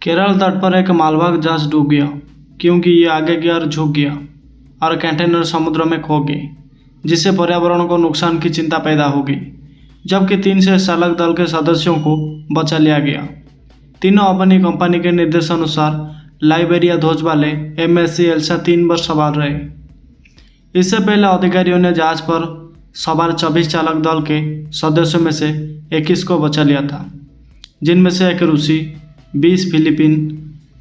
केरल तट पर एक मालवाहक जहाज डूब गया क्योंकि ये आगे की ओर झुक गया और कंटेनर समुद्र में खो गए, जिससे पर्यावरण को नुकसान की चिंता पैदा हो गई। जबकि 3 से चालक दल के सदस्यों को बचा लिया गया। तीनों अपनी कंपनी के निर्देशानुसार लाइबेरिया ध्वज वाले MSC एल्सा 3 पर सवार रहे। इससे पहले अधिकारियों ने जहाज पर सवार 24 चालक दल के सदस्यों में से 21 को बचा लिया था, जिनमें से एक रूसी, 20 फिलीपीन,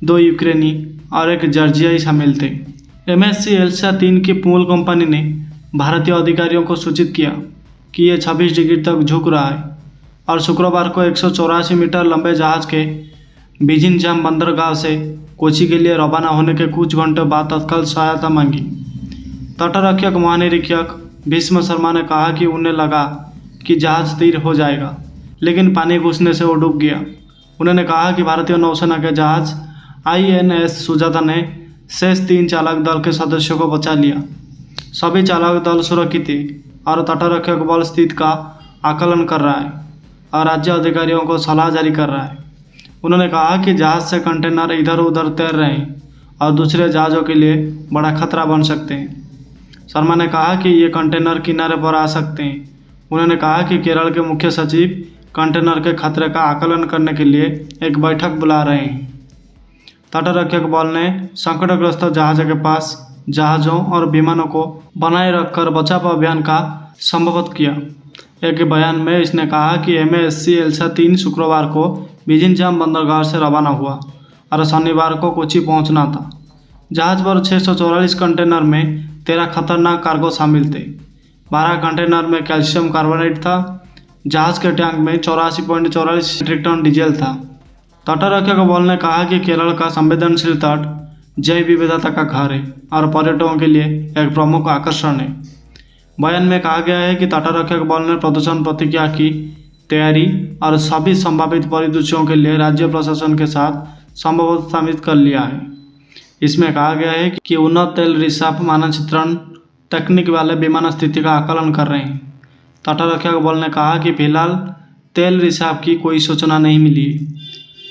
2 यूक्रेनी और एक जॉर्जियाई शामिल थे। MSC एल्सा 3 की मूल कंपनी ने भारतीय अधिकारियों को सूचित किया कि यह 26 डिग्री तक झुक रहा है और शुक्रवार को 184 मीटर लंबे जहाज के बिझिनजाम बंदरगाह से कोची के लिए रवाना होने के कुछ घंटों बाद तत्काल सहायता मांगी। तटरक्षक महानिरीक्षक भीष्म शर्मा ने कहा कि उन्हें लगा कि जहाज स्थिर हो जाएगा, लेकिन पानी घुसने से वो डूब गया। उन्होंने कहा कि भारतीय नौसेना के जहाज INS सुजाता ने शेष 3 चालक दल के सदस्यों को बचा लिया। सभी चालक दल सुरक्षित थे और तटरक्षक बल स्थिति का आकलन कर रहा है और राज्य अधिकारियों को सलाह जारी कर रहा है। उन्होंने कहा कि जहाज से कंटेनर इधर उधर तैर रहे हैं और दूसरे जहाज़ों के लिए बड़ा खतरा बन सकते हैं। शर्मा ने कहा कि ये कंटेनर किनारे पर आ सकते हैं। उन्होंने कहा कि केरल के मुख्य सचिव कंटेनर के खतरे का आकलन करने के लिए एक बैठक बुला रहे हैं। तटरक्षक बल ने संकटग्रस्त जहाज़ों के पास जहाज़ों और विमानों को बनाए रखकर बचाव अभियान का संभवत किया। एक बयान में इसने कहा कि MSC एल्सा 3 शुक्रवार को बिझिनजाम बंदरगाह से रवाना हुआ और शनिवार को कोची पहुंचना था। जहाज पर 644 कंटेनर में 13 खतरनाक कार्गो शामिल थे। 12 कंटेनर में कैल्शियम कार्बोनेट था। जहाज के टैंक में 84.44 मीट्रिक टन डीजल था। तटरक्षक बल ने कहा कि केरल का संवेदनशील तट जैव विविधता का घर है और पर्यटकों के लिए एक प्रमुख आकर्षण है। बयान में कहा गया है कि तटरक्षक बल ने प्रदूषण प्रतिक्रिया की तैयारी और सभी संभावित परिदृश्यों के लिए राज्य प्रशासन के साथ संभवतः शामिल कर लिया है। इसमें कहा गया है कि उन्नत तेल रिसाव मानचित्रण तकनीक वाले विमान स्थिति का आकलन कर रहे हैं। तटरक्षक बल ने कहा कि फिलहाल तेल रिसाव की कोई सूचना नहीं मिली है।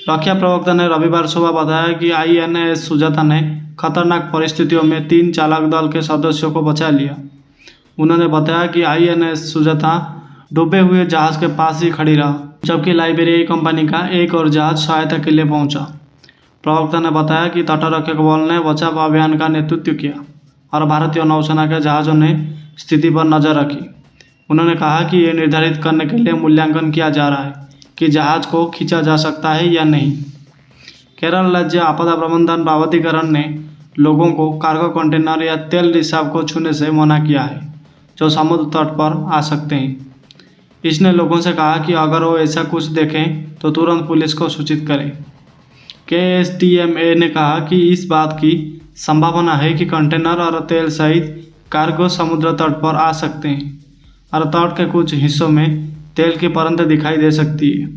रक्षा प्रवक्ता ने रविवार सुबह बताया कि INS सुजाता ने खतरनाक परिस्थितियों में 3 चालक दल के सदस्यों को बचा लिया। उन्होंने बताया कि INS सुजाता डूबे हुए जहाज के पास ही खड़ी रहा, जबकि लाइबेरिया कंपनी का एक और जहाज सहायता के लिए पहुंचा। प्रवक्ता ने बताया कि तटरक्षक बल ने बचाव अभियान का नेतृत्व किया और भारतीय नौसेना के जहाज़ों ने स्थिति पर नजर रखी। उन्होंने कहा कि यह निर्धारित करने के लिए मूल्यांकन किया जा रहा है कि जहाज को खींचा जा सकता है या नहीं। केरल राज्य आपदा प्रबंधन प्राधिकरण ने लोगों को कार्गो कंटेनर या तेल रिसाव को छूने से मना किया है जो समुद्र तट पर आ सकते हैं। इसने लोगों से कहा कि अगर वो ऐसा कुछ देखें तो तुरंत पुलिस को सूचित करें। KSTMA ने कहा कि इस बात की संभावना है कि कंटेनर और तेल सहित कार्गो समुद्र तट पर आ सकते हैं और तट के कुछ हिस्सों में तेल की परतें दिखाई दे सकती है।